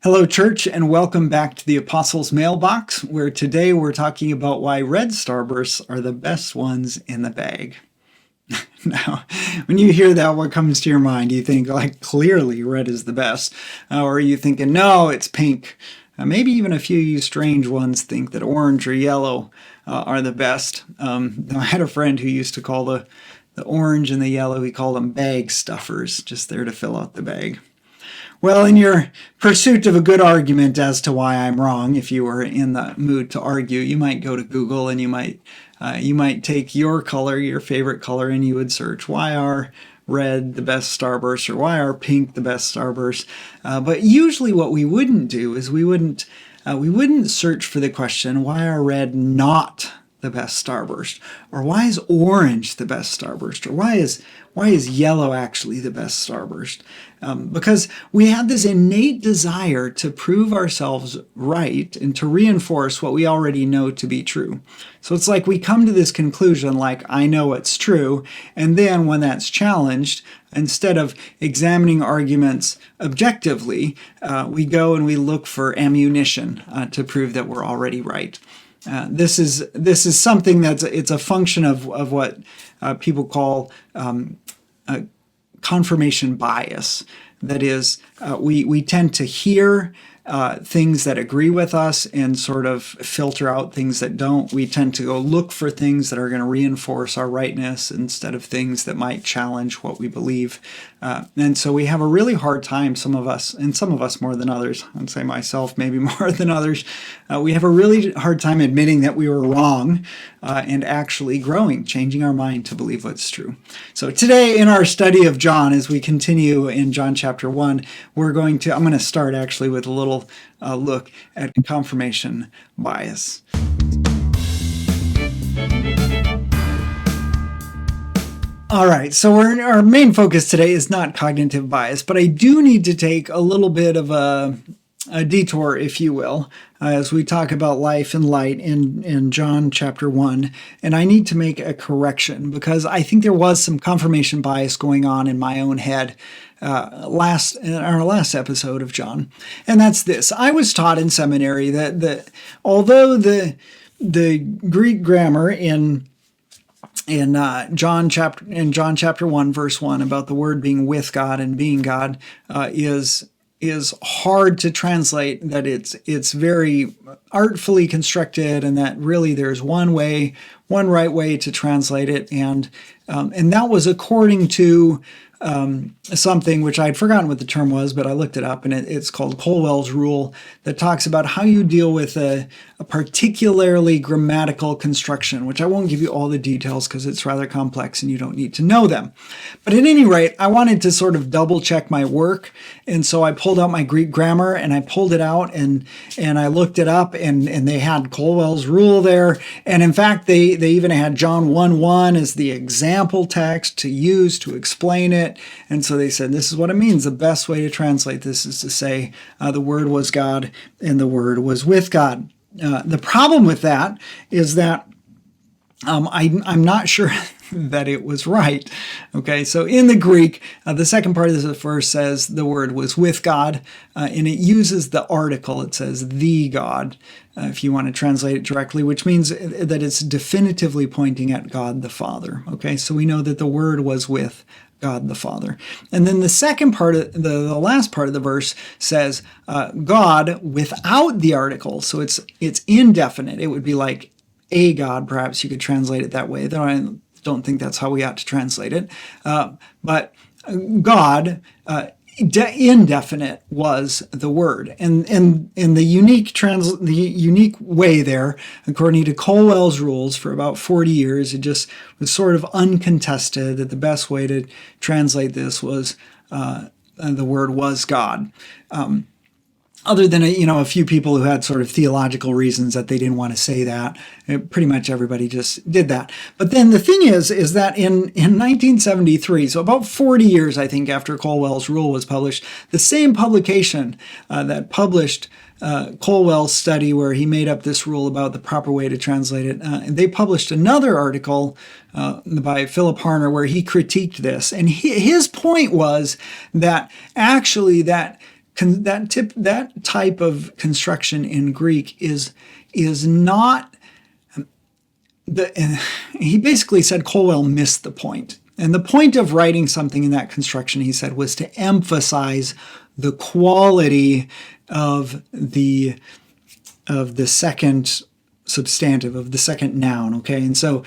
Hello, church, and welcome back to the Apostles' Mailbox, where today we're talking about why red starbursts are the best ones in the bag. Now, when you hear that, what comes to your mind? You think, like, clearly red is the best. Or are you thinking, no, it's pink? Maybe even a few of you strange ones think that orange or yellow are the best. I had a friend who used to call the orange and the yellow, he called them bag stuffers, just there to fill out the bag. Well, in your pursuit of a good argument as to why I'm wrong, if you were in the mood to argue, you might go to Google and you might take your color, your favorite color, and you would search, why are red the best starburst, or why are pink the best starburst? But usually what we wouldn't do is we wouldn't search for the question, why are red not the best starburst, or why is orange the best starburst, or why is yellow actually the best starburst? Because we have this innate desire to prove ourselves right and to reinforce what we already know to be true. So it's like we come to this conclusion like, I know it's true, and then when that's challenged, instead of examining arguments objectively, we go and we look for ammunition to prove that we're already right. This is something it's a function of what people call confirmation bias. That is, we tend to hear things that agree with us and sort of filter out things that don't. We tend to go look for things that are going to reinforce our rightness instead of things that might challenge what we believe. And so we have a really hard time, some of us more than others, I'd say myself maybe more than others, we have a really hard time admitting that we were wrong and actually growing, changing our mind to believe what's true. So today in our study of John, as we continue in John chapter 1, I'm going to start actually with a little look at confirmation bias. All right, so our main focus today is not cognitive bias, but I do need to take a little bit of a detour, if you will, as we talk about life and light in John chapter 1. And I need to make a correction because I think there was some confirmation bias going on in my own head in our last episode of John. And that's this. I was taught in seminary that although the Greek grammar in John chapter 1 verse 1 about the word being with God and being God is hard to translate, that it's very artfully constructed, and that really there's one right way to translate it, and that was according to something which I'd forgotten what the term was, but I looked it up, and it's called Colwell's rule, that talks about how you deal with a particularly grammatical construction, which I won't give you all the details because it's rather complex and you don't need to know them. But at any rate, I wanted to sort of double check my work, and so I pulled out my Greek grammar and I pulled it out and I looked it up, and they had Colwell's rule there, and in fact they even had John 1:1 as the example text to use to explain it. And so they said, this is what it means. The best way to translate this is to say the Word was God and the Word was with God. The problem with that is that I'm not sure that it was right. Okay, so in the Greek, the second part of the verse says the Word was with God, and it uses the article. It says the God, if you want to translate it directly, which means that it's definitively pointing at God the Father. Okay, so we know that the Word was with God the Father. And then the second part of the last part of the verse says God without the article. So it's indefinite. It would be like a God, perhaps you could translate it that way, though I don't think that's how we ought to translate it. But God, indefinite, was the Word. And in the unique way there, according to Colwell's rules, for about 40 years, it just was sort of uncontested that the best way to translate this was the Word was God. Other than a few people who had sort of theological reasons that they didn't want to say that, pretty much everybody just did that. But then the thing is that in 1973, so about 40 years, I think, after Colwell's rule was published, the same publication that published Colwell's study where he made up this rule about the proper way to translate it, they published another article by Philip Harner where he critiqued this. And his point was that actually that that type of construction in Greek is not he basically said Colwell missed the point. And the point of writing something in that construction, he said, was to emphasize the quality of the second substantive, of the second noun. Okay, and so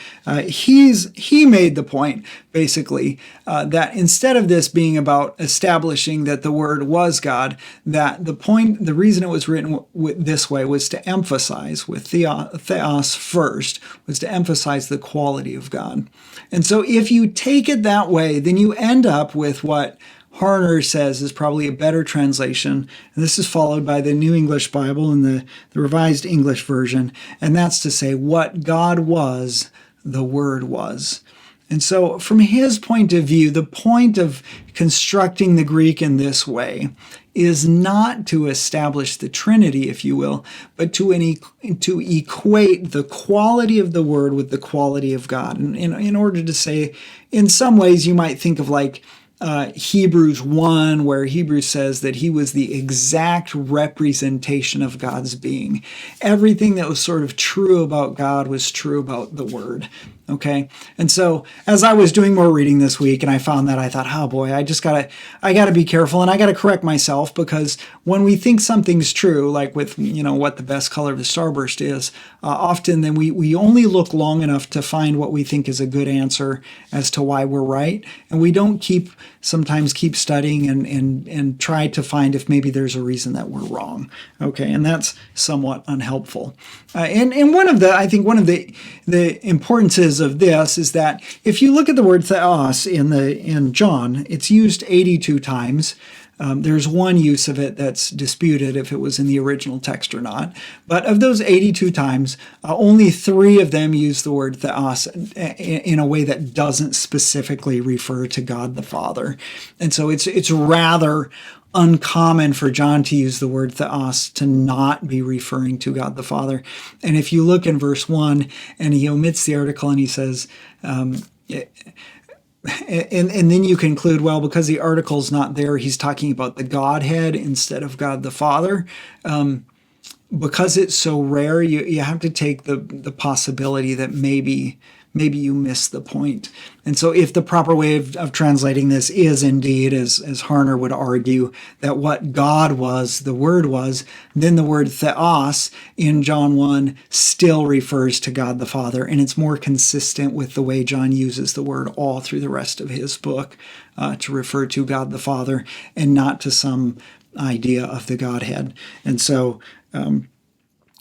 he made the point basically that instead of this being about establishing that the Word was God, that the reason it was written this way was to emphasize with theos first, was to emphasize the quality of God. And so if you take it that way, then you end up with what Harner says is probably a better translation, and this is followed by the New English Bible and the Revised English Version, and that's to say, what God was, the Word was. And so from his point of view, the point of constructing the Greek in this way is not to establish the Trinity, if you will, but to equate the quality of the Word with the quality of God. And in order to say, in some ways, you might think of like Hebrews 1, where Hebrews says that he was the exact representation of God's being. Everything that was sort of true about God was true about the Word. Okay. And so as I was doing more reading this week and I found that, I thought, oh boy, I gotta be careful and I gotta correct myself, because when we think something's true, like with, what the best color of the starburst is, often then we only look long enough to find what we think is a good answer as to why we're right. And we don't sometimes keep studying and try to find if maybe there's a reason that we're wrong. Okay. And that's somewhat unhelpful. And one of the importances of this is that if you look at the word theos in John, it's used 82 times. There's one use of it that's disputed if it was in the original text or not. But of those 82 times, only 3 of them use the word theos in a way that doesn't specifically refer to God the Father. And so it's rather uncommon for John to use the word theos to not be referring to God the Father. And if you look in verse 1, and he omits the article and he says, and then you conclude, well, because the article's not there, he's talking about the Godhead instead of God the Father. Because it's so rare, you have to take the possibility that maybe you miss the point. And so if the proper way of translating this is indeed, as Harner would argue, that what God was, the Word was, then the word theos in John 1 still refers to God the Father, and it's more consistent with the way John uses the word all through the rest of his book to refer to God the Father and not to some idea of the Godhead. And so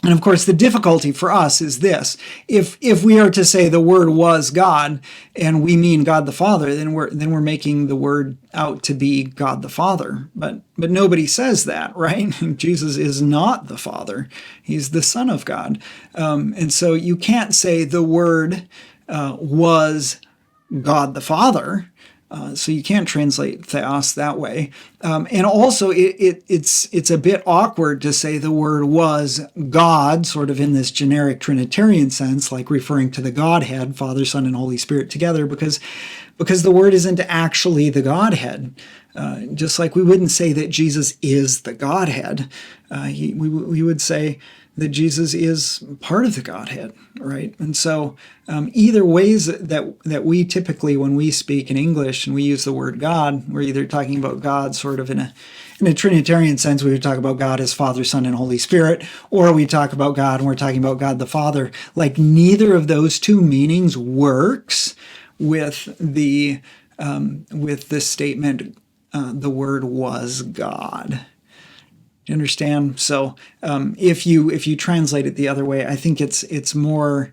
and of course, the difficulty for us is this: if we are to say the Word was God, and we mean God the Father, then we're making the Word out to be God the Father. But nobody says that, right? Jesus is not the Father; he's the Son of God, and so you can't say the Word was God the Father. So you can't translate theos that way. And also it's a bit awkward to say the Word was God, sort of in this generic Trinitarian sense, like referring to the Godhead, Father, Son, and Holy Spirit together, because the Word isn't actually the Godhead. Just like we wouldn't say that Jesus is the Godhead. We would say that Jesus is part of the Godhead, right? And so either ways that we typically, when we speak in English and we use the word God, we're either talking about God sort of in a Trinitarian sense. We would talk about God as Father, Son, and Holy Spirit, or we talk about God and we're talking about God the Father. Like neither of those two meanings works with the statement, the Word was God. You understand? So if you translate it the other way, I think it's more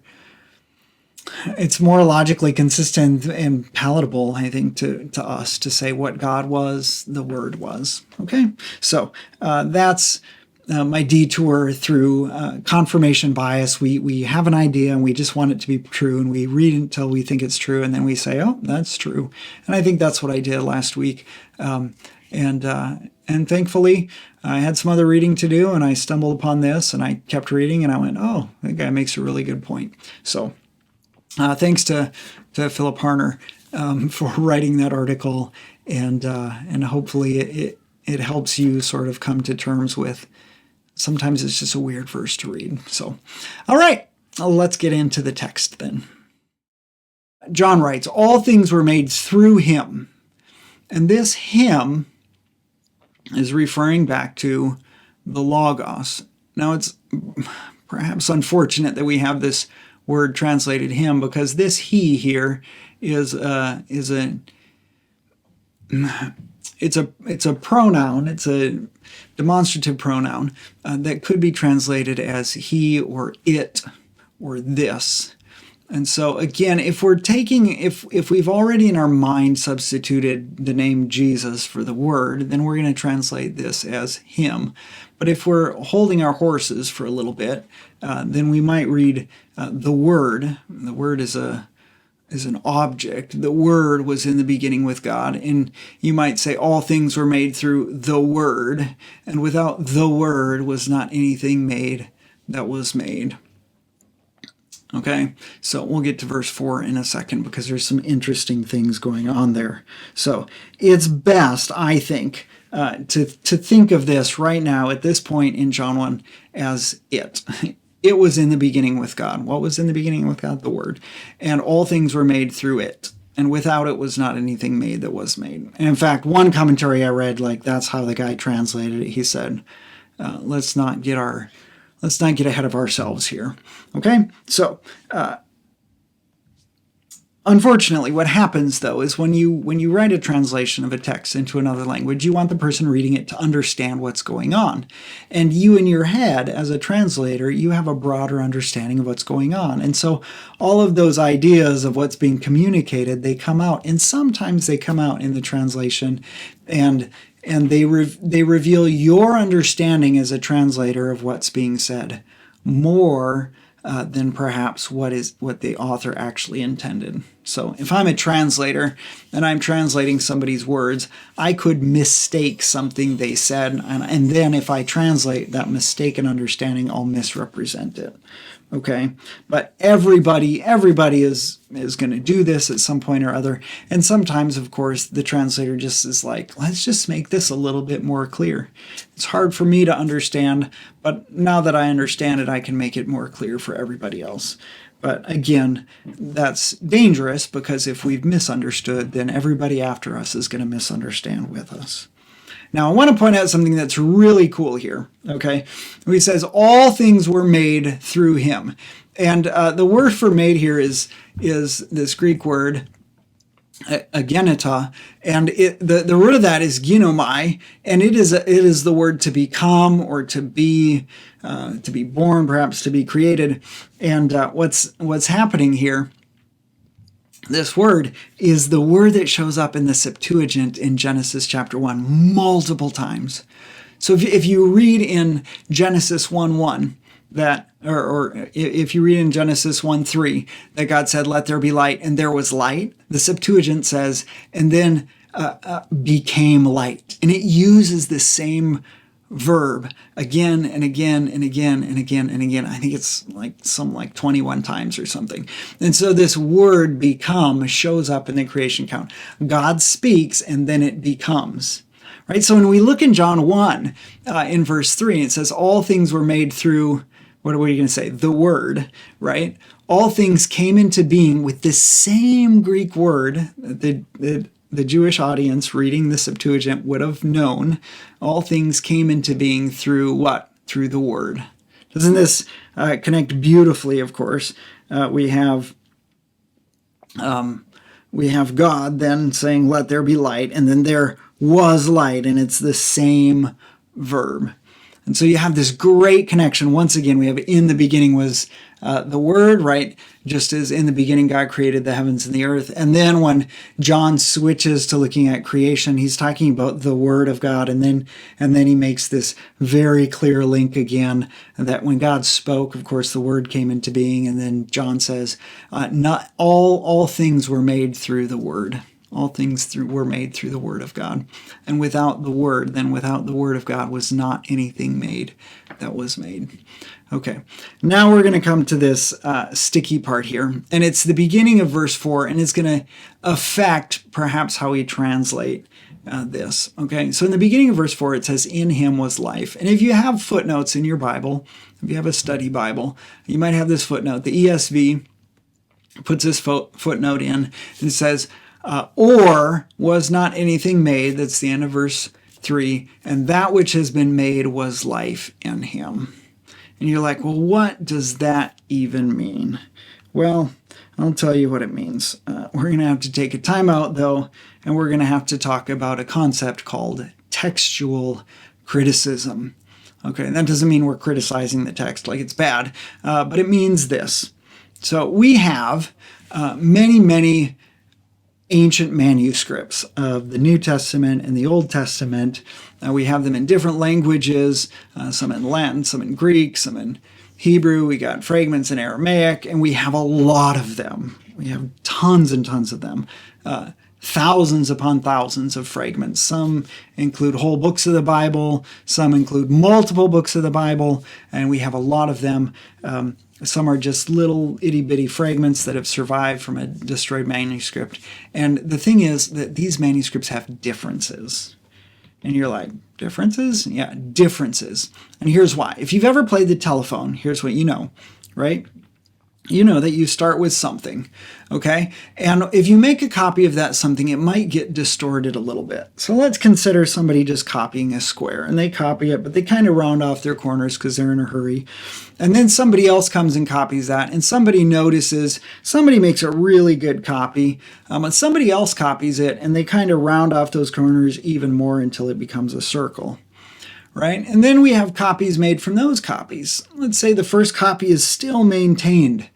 logically consistent and palatable, I think, to us to say what God was, the Word was. Okay, so that's my detour through confirmation bias. We have an idea and we just want it to be true, and we read until we think it's true, and then we say, oh, that's true. And I think that's what I did last week. And thankfully, I had some other reading to do, and I stumbled upon this, and I kept reading, and I went, oh, that guy makes a really good point. So thanks to Philip Harner for writing that article, and hopefully it helps you sort of come to terms with, sometimes it's just a weird verse to read. So, all right, let's get into the text then. John writes, all things were made through him. And this him is referring back to the Logos. Now, it's perhaps unfortunate that we have this word translated him, because this he here is a pronoun. It's a demonstrative pronoun that could be translated as he or it or this. And so again, if we've already in our mind substituted the name Jesus for the word, then we're going to translate this as him. But if we're holding our horses for a little bit, then we might read the word. The word is an object. The word was in the beginning with God. And you might say all things were made through the word, and without the word was not anything made that was made. Okay, so we'll get to verse 4 in a second, because there's some interesting things going on there. So it's best, I think, to think of this right now at this point in John 1 as it. It was in the beginning with God. What was in the beginning with God? The Word. And all things were made through it. And without it was not anything made that was made. And in fact, one commentary I read, that's how the guy translated it. He said, let's not get ahead of ourselves here. Okay? So, unfortunately, what happens, though, is when you write a translation of a text into another language, you want the person reading it to understand what's going on. And you, in your head, as a translator, you have a broader understanding of what's going on. And so all of those ideas of what's being communicated, they come out. And sometimes they come out in the translation, and they reveal your understanding as a translator of what's being said more than perhaps what the author actually intended. So if I'm a translator and I'm translating somebody's words, I could mistake something they said, and then if I translate that mistaken understanding, I'll misrepresent it. Okay, but everybody is going to do this at some point or other. And sometimes, of course, the translator just is like, let's just make this a little bit more clear. It's hard for me to understand, but now that I understand it, I can make it more clear for everybody else. But again, that's dangerous, because if we've misunderstood, then everybody after us is going to misunderstand with us. Now, I want to point out something that's really cool here, okay? He says, all things were made through him. And the word for made here is this Greek word, agenita, and the root of that is ginomai, and it is the word to become, or to be born, perhaps to be created. And what's happening here, this word is the word that shows up in the Septuagint in Genesis chapter 1 multiple times. So if you read in Genesis 1:1 that, or if you read in Genesis 1:3 that God said, "Let there be light," and there was light, the Septuagint says, and then became light, and it uses the same verb again and again and again and again and again. I think it's like 21 times or something. And so this word become shows up in the creation count. God speaks and then it becomes. Right? So when we look in John 1 in verse 3, it says all things were made through, what are you going to say? The word, right? All things came into being with the same Greek word that the Jewish audience reading the Septuagint would have known. All things came into being through what? Through the Word. Doesn't this connect beautifully, of course? We have God then saying, "Let there be light," and then there was light, and it's the same verb. And so you have this great connection. Once again, we have in the beginning was the Word, right? Just as in the beginning God created the heavens and the earth. And then when John switches to looking at creation, he's talking about the Word of God. And then he makes this very clear link again that when God spoke, of course, the Word came into being. And then John says, not all things were made through the Word. All things were made through the Word of God. And without the Word of God was not anything made that was made. Okay, now we're going to come to this sticky part here. And it's the beginning of verse 4, and it's going to affect perhaps how we translate this. Okay, so in the beginning of verse 4, it says, in him was life. And if you have footnotes in your Bible, if you have a study Bible, you might have this footnote. The ESV puts this footnote in and says, or was not anything made, that's the end of verse 3, and that which has been made was life in him. And you're like, well, what does that even mean? Well, I'll tell you what it means. We're going to have to take a time out, though, and we're going to have to talk about a concept called textual criticism. Okay, that doesn't mean we're criticizing the text like it's bad, but it means this. So we have many ancient manuscripts of the New Testament and the Old Testament. We have them in different languages, some in Latin, some in Greek, some in Hebrew. We got fragments in Aramaic, and we have a lot of them. We have tons and tons of them. Thousands upon thousands of fragments. Some include whole books of the Bible. Some include multiple books of the Bible, and we have a lot of them. Some are just little itty-bitty fragments that have survived from a destroyed manuscript. And the thing is that these manuscripts have differences. And you're like, differences? Yeah, differences. And here's why. If you've ever played the telephone, here's what you know, right? You know that you start with something, okay? And if you make a copy of that something, it might get distorted a little bit. So let's consider somebody just copying a square, and they copy it, but they kind of round off their corners because they're in a hurry. And then somebody else comes and copies that, and somebody notices, somebody makes a really good copy, but somebody else copies it, and they kind of round off those corners even more until it becomes a circle. Right? And then we have copies made from those copies. Let's say the first copy is still maintained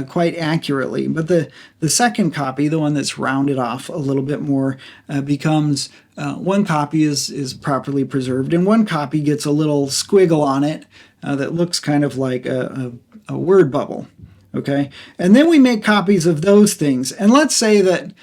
quite accurately, but the second copy, the one that's rounded off a little bit more, becomes one copy is properly preserved, and one copy gets a little squiggle on it that looks kind of like a word bubble. Okay, and then we make copies of those things, and let's say that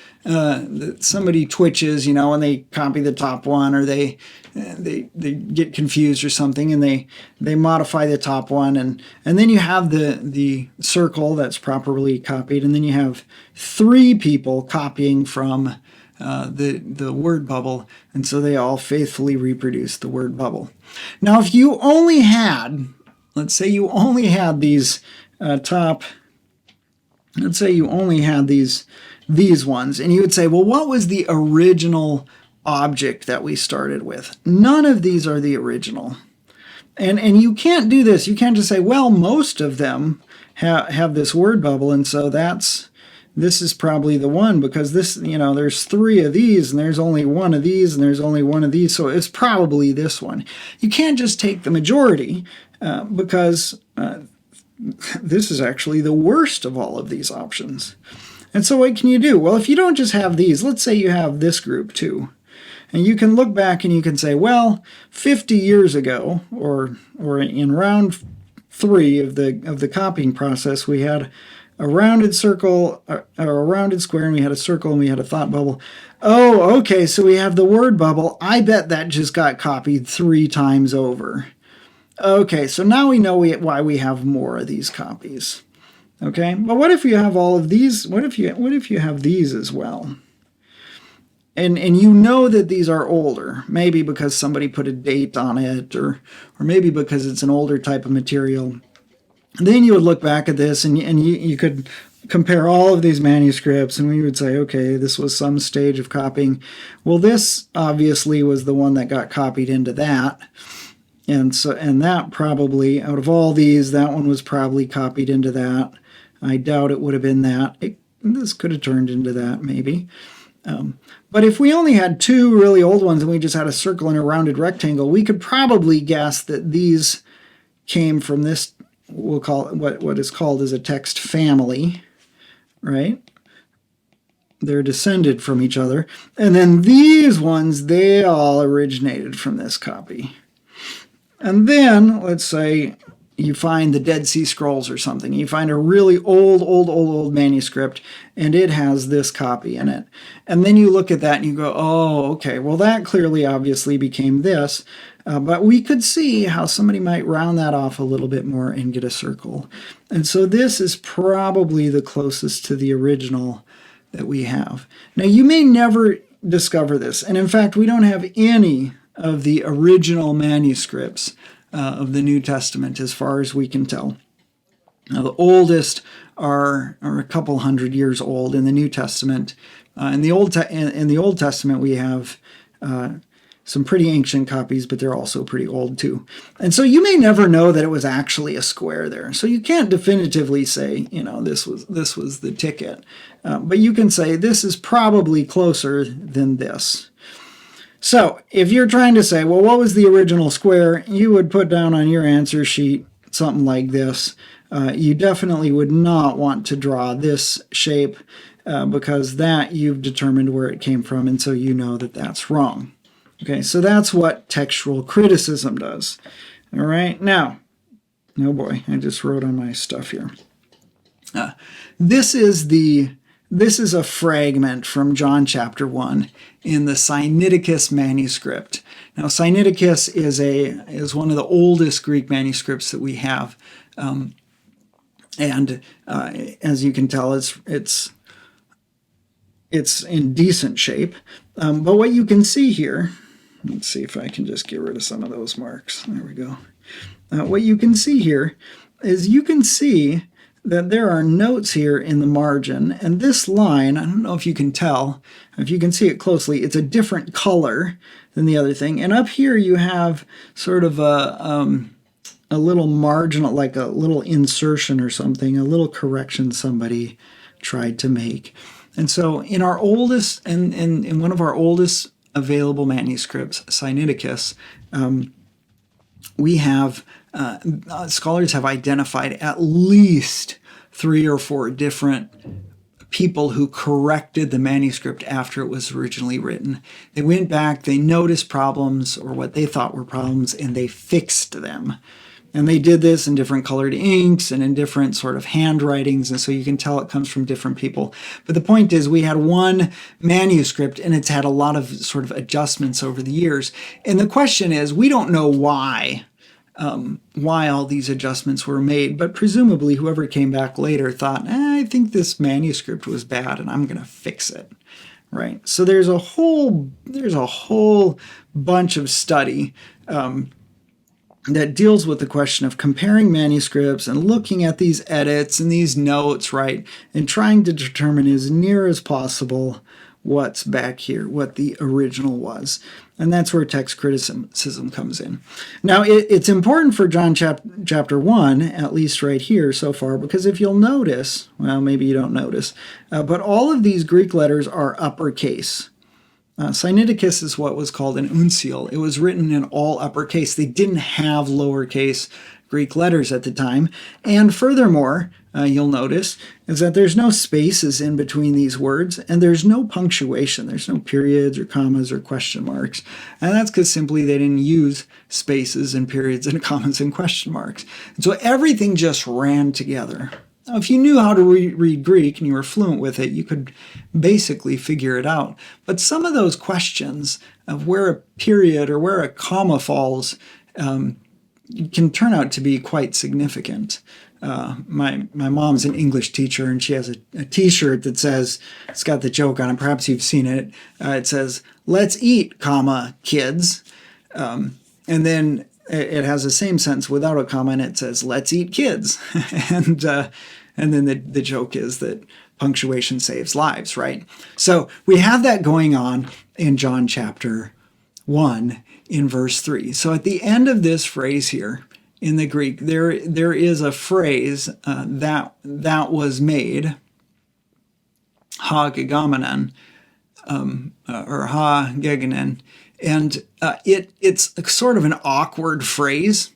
somebody twitches, and they copy the top one, or they get confused or something, and they modify the top one, and then you have the circle that's properly copied, and then you have three people copying from the word bubble, and so they all faithfully reproduce the word bubble. Now, if you only had, let's say you only had these let's say you only had these ones, and you would say, well, what was the original object that we started with? None of these are the original. And you can't do this. You can't just say, well, most of them have this word bubble, and so this is probably the one, because this, there's three of these, and there's only one of these, and there's only one of these, so it's probably this one. You can't just take the majority, because this is actually the worst of all of these options. And so what can you do? Well, if you don't just have these, let's say you have this group too, and you can look back and you can say, well, 50 years ago, or in round 3 of the copying process, we had a rounded circle, or a rounded square, and we had a circle, and we had a thought bubble. Oh, okay, so we have the word bubble. I bet that just got copied 3 times over. Okay, so now we know why we have more of these copies. Okay, but what if you have all of these? What if you have these as well? And you know that these are older, maybe because somebody put a date on it, or maybe because it's an older type of material. And then you would look back at this, and you could compare all of these manuscripts, and we would say, okay, this was some stage of copying. Well, this obviously was the one that got copied into that. And that probably, out of all these, that one was probably copied into that. I doubt it would have been that. This could have turned into that, maybe. But if we only had 2 really old ones and we just had a circle and a rounded rectangle, we could probably guess that these came from this, we'll call it what is called as a text family, right? They're descended from each other. And then these ones, they all originated from this copy. And then, let's say you find the Dead Sea Scrolls or something. You find a really old manuscript, and it has this copy in it. And then you look at that and you go, oh, okay, well, that clearly obviously became this. But we could see how somebody might round that off a little bit more and get a circle. And so this is probably the closest to the original that we have. Now, you may never discover this. And in fact, we don't have any of the original manuscripts of the New Testament as far as we can tell. Now, the oldest are a couple hundred years old in the New Testament. In the Old Testament, we have some pretty ancient copies, but they're also pretty old too. And so you may never know that it was actually a square there. So you can't definitively say, this was the ticket. But you can say this is probably closer than this. So if you're trying to say, well, what was the original square? You would put down on your answer sheet something like this. You definitely would not want to draw this shape because that you've determined where it came from, and so you know that that's wrong. Okay, so that's what textual criticism does. All right, now, oh boy, I just wrote on my stuff here. This is a fragment from John chapter 1 in the Sinaiticus manuscript. Now, Sinaiticus is one of the oldest Greek manuscripts that we have. And as you can tell, it's in decent shape. But what you can see here, let's see if I can just get rid of some of those marks. There we go. What you can see here is you can see that there are notes here in the margin. And this line, I don't know if you can tell, if you can see it closely, it's a different color than the other thing. And up here you have sort of a little marginal, like a little insertion or something, a little correction somebody tried to make. And so in our oldest, in one of our oldest available manuscripts, Sinaiticus, we have, scholars have identified at least 3 or 4 different people who corrected the manuscript after it was originally written. They went back, they noticed problems or what they thought were problems, and they fixed them. And they did this in different colored inks and in different sort of handwritings, and so you can tell it comes from different people. But the point is, we had one manuscript, and it's had a lot of sort of adjustments over the years. And the question is, we don't know why all these adjustments were made, but presumably whoever came back later thought, I think this manuscript was bad, and I'm going to fix it. Right? So there's a whole bunch of study that deals with the question of comparing manuscripts and looking at these edits and these notes, right, and trying to determine as near as possible what's back here, what the original was. And that's where text criticism comes in. Now, it's important for John chapter 1, at least right here so far, because if you'll notice, well, maybe you don't notice, but all of these Greek letters are uppercase. Sinaiticus is what was called an uncial. It was written in all uppercase. They didn't have lowercase Greek letters at the time. And furthermore, you'll notice, is that there's no spaces in between these words, and there's no punctuation. There's no periods or commas or question marks. And that's because simply they didn't use spaces and periods and commas and question marks. And so everything just ran together. Now, if you knew how to read Greek and you were fluent with it, you could basically figure it out. But some of those questions of where a period or where a comma falls can turn out to be quite significant. My mom's an English teacher, and she has a T-shirt that says, it's got the joke on it, perhaps you've seen it. It says, "Let's eat, comma, kids." And then it has the same sentence without a comma, and it says, "Let's eat kids." And then the joke is that punctuation saves lives, right? So we have that going on in John chapter 1 in verse 3. So at the end of this phrase here in the Greek, there is a phrase that was made, ha gegomenon, or ha gegonen, and it's sort of an awkward phrase,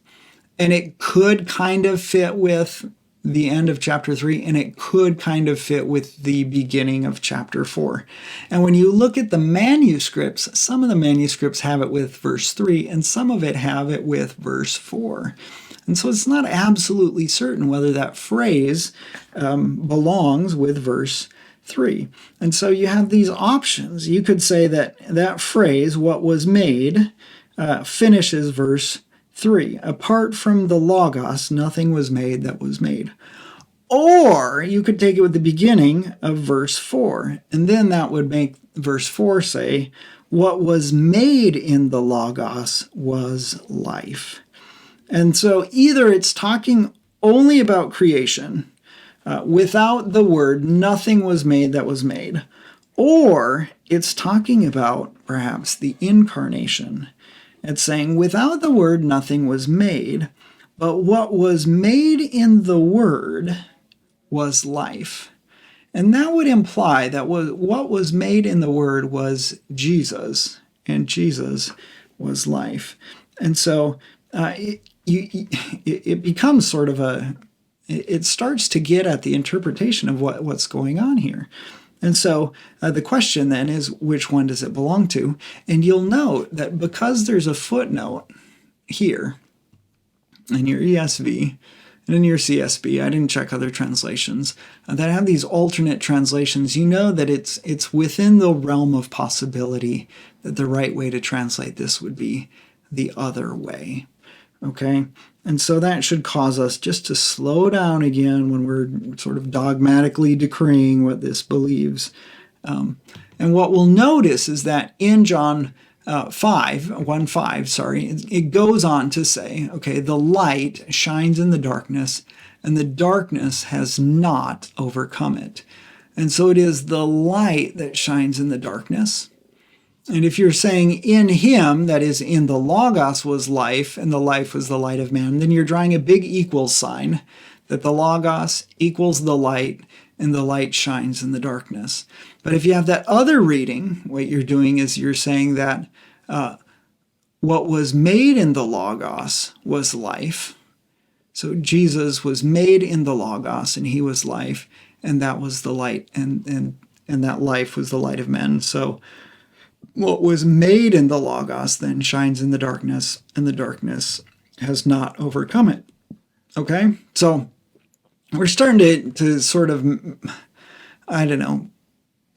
and it could kind of fit with the end of chapter 3, and it could kind of fit with the beginning of chapter 4. And when you look at the manuscripts, some of the manuscripts have it with verse 3, and some of it have it with verse 4. And so it's not absolutely certain whether that phrase belongs with verse 3. And so you have these options. You could say that that phrase, what was made, finishes verse 3. Apart from the logos, nothing was made that was made. Or you could take it with the beginning of verse 4, and then that would make verse 4 say, what was made in the Logos was life. And so either it's talking only about creation, without the Word, nothing was made that was made, or it's talking about perhaps the incarnation. It's saying without the Word, nothing was made, but what was made in the Word was life. And that would imply that what was made in the Word was Jesus, and Jesus was life. And so it becomes sort of it starts to get at the interpretation of what's going on here. And so the question then is, which one does it belong to? And you'll note that because there's a footnote here in your ESV and in your CSB, I didn't check other translations, that have these alternate translations, you know that it's within the realm of possibility that the right way to translate this would be the other way. Okay? And so that should cause us just to slow down again when we're sort of dogmatically decreeing what this believes. And what we'll notice is that in John 1:5, it goes on to say, okay, the light shines in the darkness, and the darkness has not overcome it. And so it is the light that shines in the darkness. And if you're saying in him, that is, in the Logos was life, and the life was the light of man, then you're drawing a big equals sign, that the Logos equals the light, and the light shines in the darkness. But if you have that other reading, what you're doing is you're saying that what was made in the Logos was life. So Jesus was made in the Logos, and he was life, and that was the light, and that life was the light of men. So what was made in the Logos then shines in the darkness, and the darkness has not overcome it. Okay? So we're starting to sort of, I don't know,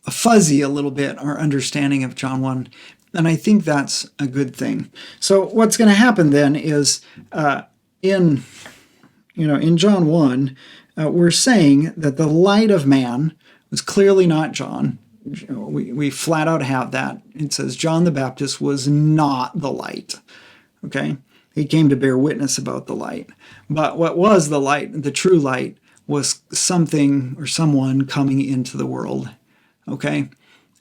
fuzzy a little bit our understanding of John 1, and I think that's a good thing. So what's going to happen then is in John 1, we're saying that the light of man was clearly not John. We flat out have that. It says John the Baptist was not the light. Okay? He came to bear witness about the light. But what was the light, the true light, was something or someone coming into the world. Okay?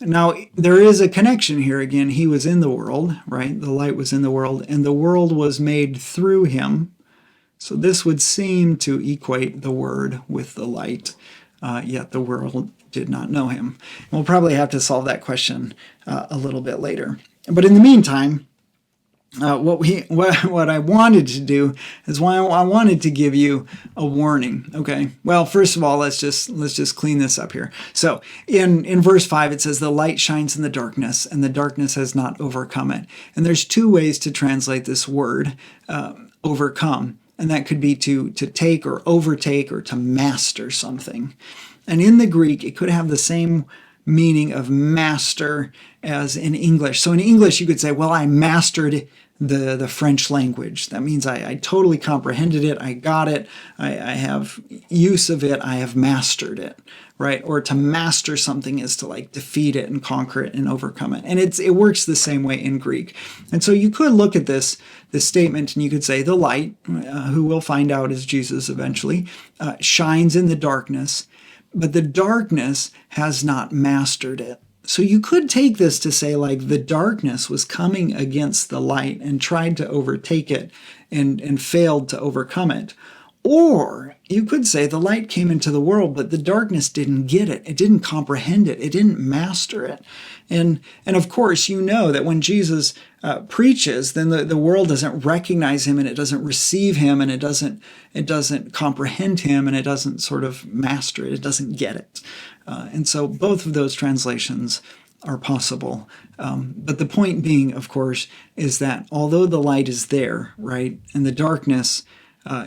Now, there is a connection here again. He was in the world, right? The light was in the world, and the world was made through him. So this would seem to equate the Word with the light, yet the world did not know him. We'll probably have to solve that question a little bit later. But in the meantime, what I wanted to do is I wanted to give you a warning. Okay. Well, first of all, let's just clean this up here. So in verse 5, it says the light shines in the darkness, and the darkness has not overcome it. And there's two ways to translate this word, overcome. And that could be to take or overtake or to master something. And in the Greek, it could have the same meaning of master as in English. So in English, you could say, well, I mastered the French language. That means I totally comprehended it. I got it. I have use of it. I have mastered it, right? Or to master something is to like defeat it and conquer it and overcome it. And it works the same way in Greek. And so you could look at this statement and you could say the light, who we'll find out is Jesus eventually, shines in the darkness, but the darkness has not mastered it. So you could take this to say like the darkness was coming against the light and tried to overtake it and failed to overcome it. Or you could say the light came into the world, but the darkness didn't get it. It didn't comprehend it. It didn't master it. And of course, you know that when Jesus preaches, then the world doesn't recognize him, and it doesn't receive him, and it doesn't comprehend him, and it doesn't sort of master it. It doesn't get it. And so both of those translations are possible. But the point being, of course, is that although the light is there, right, and the darkness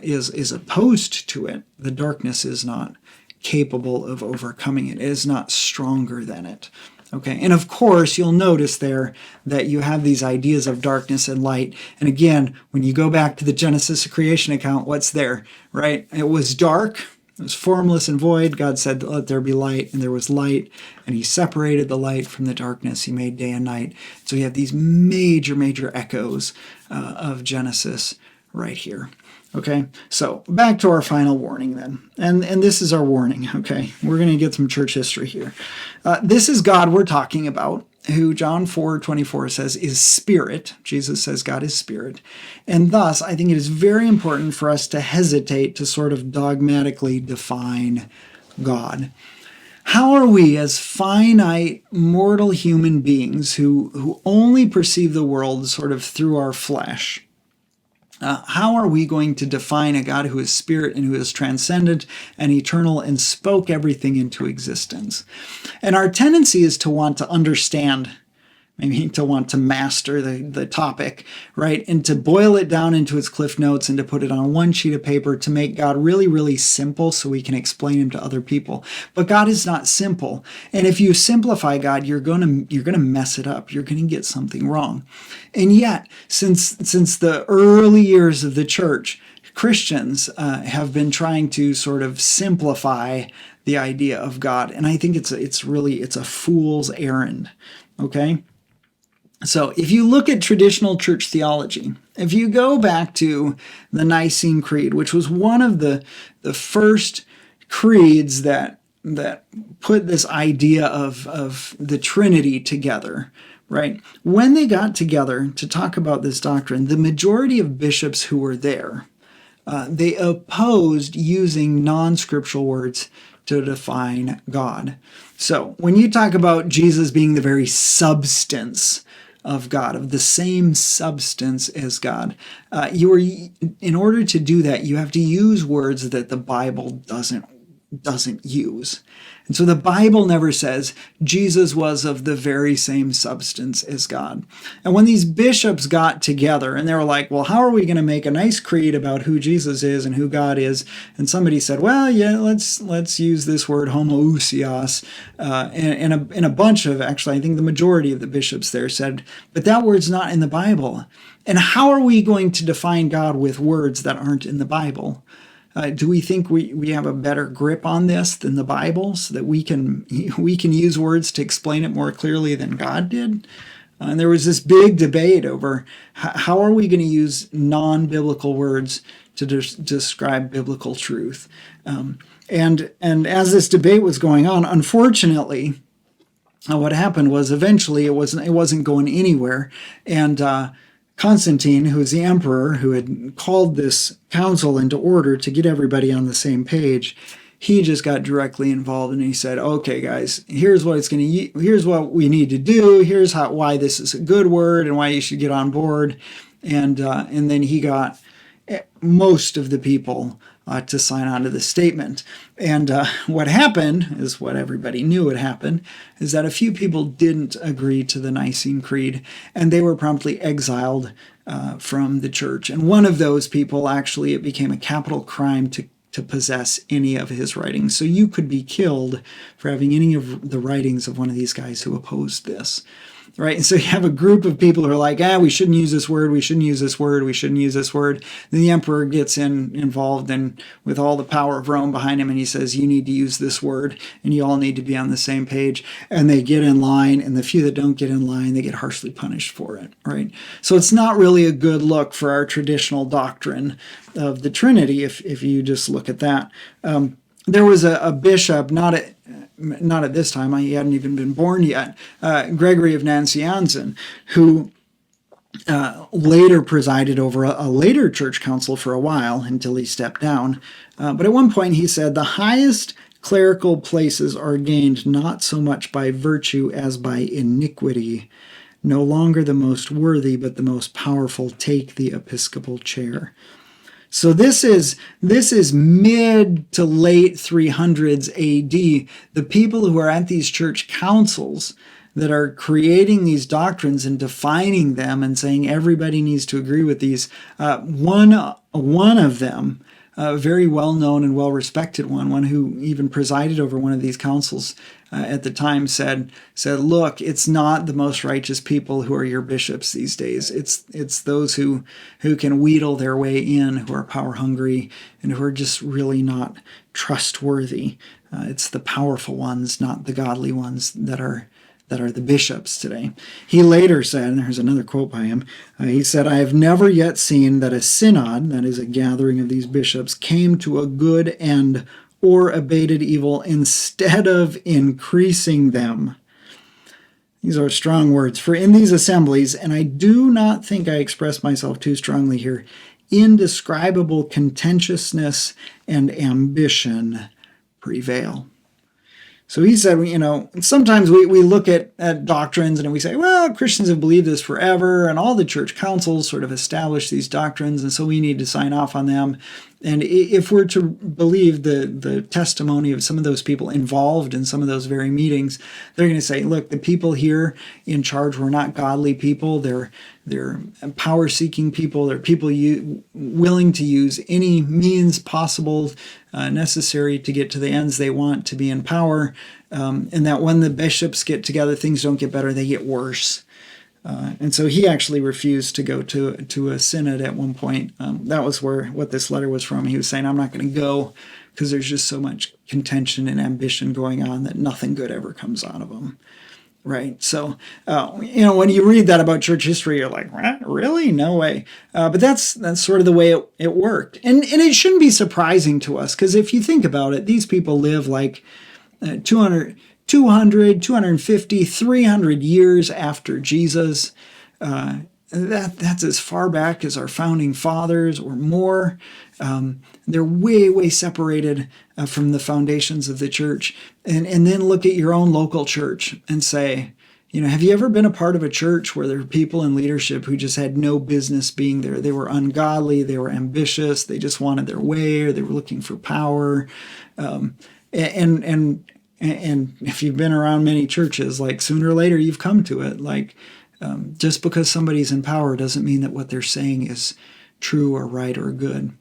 is opposed to it, the darkness is not capable of overcoming it. It is not stronger than it. Okay, and of course, you'll notice there that you have these ideas of darkness and light. And again, when you go back to the Genesis creation account, what's there, right? It was dark. was formless and void. God said, let there be light, and there was light, and he separated the light from the darkness. He made day and night. So you have these major echoes of Genesis right here. Okay, so back to our final warning then. And this is our warning, okay? We're going to get some church history here. This is God we're talking about, who John 4:24 says is spirit. Jesus says God is spirit. And thus, I think it is very important for us to hesitate to sort of dogmatically define God. How are we, as finite, mortal human beings who only perceive the world sort of through our flesh, how are we going to define a God who is spirit and who is transcendent and eternal and spoke everything into existence? And our tendency is to want to understand, maybe to want to master the topic, right? And to boil it down into its cliff notes and to put it on one sheet of paper to make God really simple so we can explain him to other people. But God is not simple. And if you simplify God, you're going to mess it up. You're going to get something wrong. And yet, since the early years of the church, Christians have been trying to sort of simplify the idea of God. And I think it's a fool's errand. Okay? So if you look at traditional church theology, if you go back to the Nicene Creed, which was one of the first creeds that put this idea of the Trinity together, right? When they got together to talk about this doctrine, the majority of bishops who were there, they opposed using non-scriptural words to define God. So when you talk about Jesus being the very substance of God, of the same substance as God, in order to do that, you have to use words that the Bible doesn't use. And so the Bible never says Jesus was of the very same substance as God. And when these bishops got together and they were like, well, how are we going to make a nice creed about who Jesus is and who God is? And somebody said, well, yeah, let's use this word homoousios. And a bunch of, actually, I think the majority of the bishops there said, but that word's not in the Bible. And how are we going to define God with words that aren't in the Bible? Do we think we have a better grip on this than the Bible, so that we can use words to explain it more clearly than God did? And there was this big debate over how are we going to use non-biblical words to describe biblical truth. And as this debate was going on, unfortunately, what happened was eventually it wasn't going anywhere, and Constantine, who was the emperor who had called this council into order to get everybody on the same page, he just got directly involved and he said, okay, guys, here's what we need to do. Here's why this is a good word and why you should get on board. And then he got most of the people to sign on to the statement. And what happened is what everybody knew would happen, is that a few people didn't agree to the Nicene Creed, and they were promptly exiled from the church. And one of those people, actually, it became a capital crime to possess any of his writings. So you could be killed for having any of the writings of one of these guys who opposed this. Right? And so you have a group of people who are like, we shouldn't use this word, we shouldn't use this word, we shouldn't use this word. Then the emperor gets involved and with all the power of Rome behind him, and he says, you need to use this word, and you all need to be on the same page. And they get in line, and the few that don't get in line, they get harshly punished for it. Right? So it's not really a good look for our traditional doctrine of the Trinity if you just look at that. There was a bishop, not at this time, he hadn't even been born yet, Gregory of Nazianzen, who later presided over a later church council for a while until he stepped down. But at one point he said, the highest clerical places are gained not so much by virtue as by iniquity. No longer the most worthy, but the most powerful take the episcopal chair. So this is mid to late 300s AD. The people who are at these church councils that are creating these doctrines and defining them and saying everybody needs to agree with these, one of them a very well-known and well-respected one who even presided over one of these councils at the time, said, look, it's not the most righteous people who are your bishops these days. It's those who can wheedle their way in, who are power hungry, and who are just really not trustworthy. It's the powerful ones, not the godly ones, that are the bishops today. He later said, and there's another quote by him, he said, I have never yet seen that a synod, that is a gathering of these bishops, came to a good end or abated evil instead of increasing them. These are strong words. For in these assemblies, and I do not think I express myself too strongly here, indescribable contentiousness and ambition prevail. So he said, sometimes we look at doctrines and we say, well, Christians have believed this forever, and all the church councils sort of established these doctrines, and so we need to sign off on them. And if we're to believe the testimony of some of those people involved in some of those very meetings, they're going to say, look, the people here in charge were not godly people. They're power-seeking people. They're people willing to use any means possible necessary to get to the ends they want to be in power, and that when the bishops get together, things don't get better, they get worse. And so he actually refused to go to a synod at one point. That was what this letter was from. He was saying, I'm not going to go because there's just so much contention and ambition going on that nothing good ever comes out of them. Right. So, when you read that about church history, you're like, what? Really? No way. But that's sort of the way it worked. And it shouldn't be surprising to us, because if you think about it, these people live like 200, 250, 300 years after Jesus. That's as far back as our founding fathers or more. They're way, way separated from the foundations of the church. And then look at your own local church and say, have you ever been a part of a church where there were people in leadership who just had no business being there? They were ungodly, they were ambitious, they just wanted their way, or they were looking for power. And if you've been around many churches, like sooner or later you've come to it, like just because somebody's in power doesn't mean that what they're saying is true or right or good.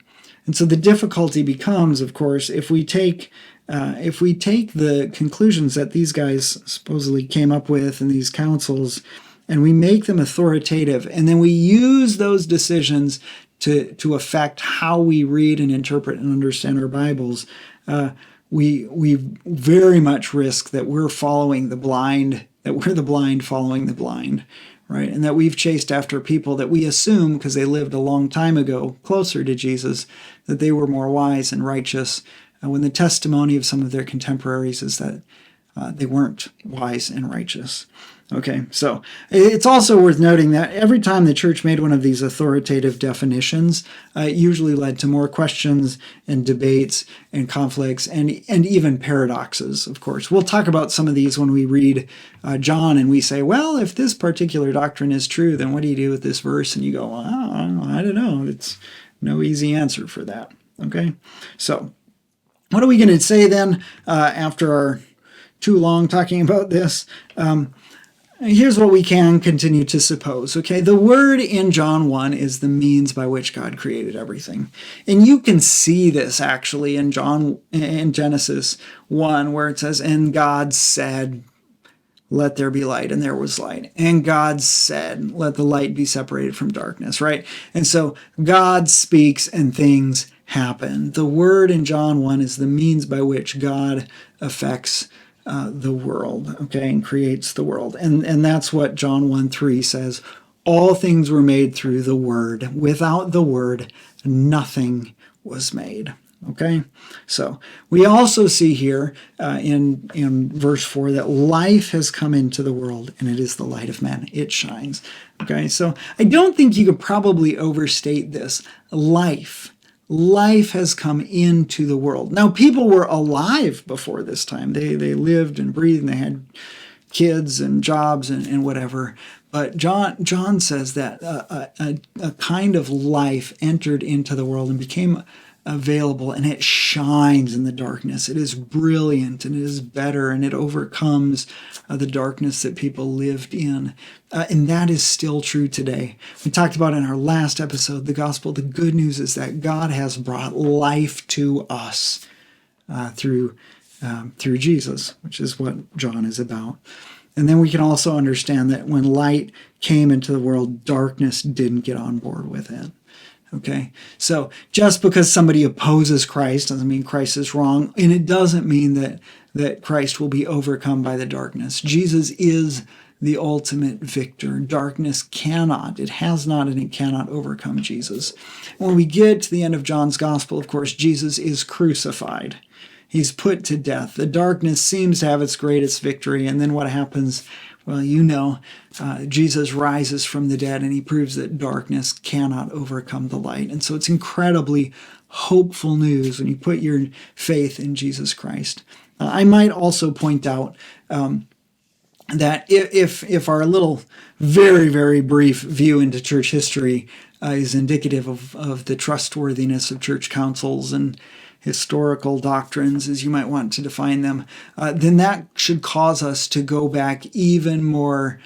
And so the difficulty becomes, of course, if we take the conclusions that these guys supposedly came up with in these councils, and we make them authoritative, and then we use those decisions to affect how we read and interpret and understand our Bibles, we very much risk that we're following the blind, that we're the blind following the blind, right? And that we've chased after people that we assume, because they lived a long time ago, closer to Jesus, that they were more wise and righteous, when the testimony of some of their contemporaries is that they weren't wise and righteous. Okay, so it's also worth noting that every time the church made one of these authoritative definitions, it usually led to more questions and debates and conflicts and even paradoxes, of course. We'll talk about some of these when we read John and we say, well, if this particular doctrine is true, then what do you do with this verse? And you go, well, I don't know. It's no easy answer for that. Okay, so what are we going to say then after our too long talking about this? Here's what we can continue to suppose, okay? The word in John 1 is the means by which God created everything. And you can see this actually in Genesis 1, where it says, and God said, let there be light, and there was light. And God said, let the light be separated from darkness, right? And so God speaks and things happen. The word in John 1 is the means by which God affects the world, okay, and creates the world. And that's what John 1:3 says. All things were made through the Word. Without the Word, nothing was made. Okay? So we also see here in verse 4 that life has come into the world, and it is the light of men. It shines. Okay? So I don't think you could probably overstate this. Life has come into the world. Now, people were alive before this time. They lived and breathed, and they had kids and jobs and whatever. But John says that a kind of life entered into the world and became available, and it shines in the darkness. It is brilliant, and it is better, and it overcomes the darkness that people lived in. And that is still true today. We talked about in our last episode, the gospel. The good news is that God has brought life to us through Jesus, which is what John is about. And then we can also understand that when light came into the world, darkness didn't get on board with it. Okay, so just because somebody opposes Christ doesn't mean Christ is wrong, and it doesn't mean that Christ will be overcome by the darkness. Jesus is the ultimate victor. Darkness cannot, it has not, and it cannot overcome Jesus. When we get to the end of John's gospel, of course, Jesus is crucified. He's put to death. The darkness seems to have its greatest victory. And then what happens? Well, Jesus rises from the dead, and he proves that darkness cannot overcome the light. And so it's incredibly hopeful news when you put your faith in Jesus Christ. I might also point out that if our little very, very brief view into church history is indicative of the trustworthiness of church councils and historical doctrines, as you might want to define them, then that should cause us to go back even more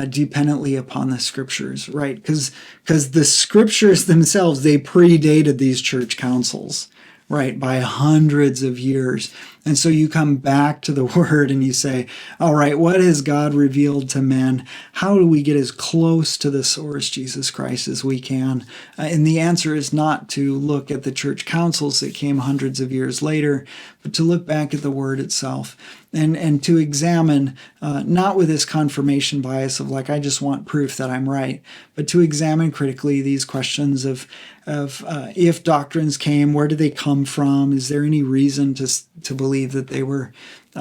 dependently upon the scriptures, right? Because the scriptures themselves, they predated these church councils, right, by hundreds of years. And so you come back to the word and you say, all right, what has God revealed to men? How do we get as close to the source, Jesus Christ, as we can? And the answer is not to look at the church councils that came hundreds of years later, but to look back at the word itself and to examine, not with this confirmation bias of like, I just want proof that I'm right, but to examine critically these questions of if doctrines came, where did they come from? Is there any reason to believe that they were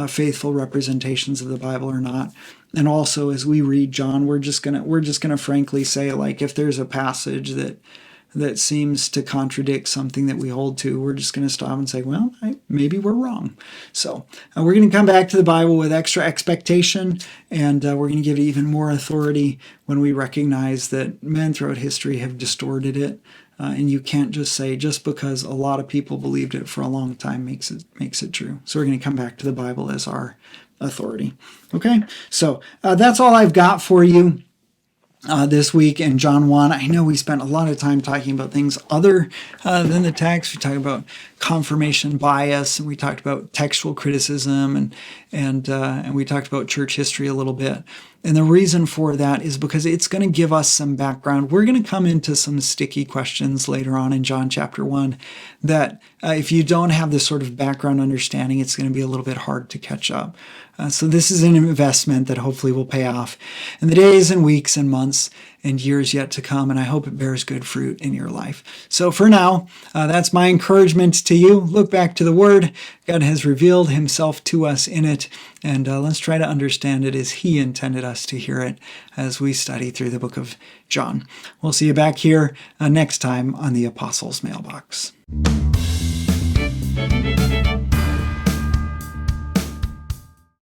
faithful representations of the Bible or not? And also, as we read John, we're just gonna frankly say, like, if there's a passage that seems to contradict something that we hold to, we're just going to stop and say, well, maybe we're wrong. So we're going to come back to the Bible with extra expectation, and we're going to give it even more authority when we recognize that men throughout history have distorted it. And you can't just say just because a lot of people believed it for a long time makes it true. So we're going to come back to the Bible as our authority. Okay, so that's all I've got for you this week in John 1. I know we spent a lot of time talking about things other than the text. We talked about confirmation bias, and we talked about textual criticism, and we talked about church history a little bit. And the reason for that is because it's going to give us some background. We're going to come into some sticky questions later on in John chapter 1 that if you don't have this sort of background understanding, it's going to be a little bit hard to catch up. So this is an investment that hopefully will pay off in the days and weeks and months and years yet to come, and I hope it bears good fruit in your life. So for now, that's my encouragement to you. Look back to the Word. God has revealed himself to us in it, and let's try to understand it as he intended us to hear it as we study through the book of John. We'll see you back here next time on the Apostles' Mailbox.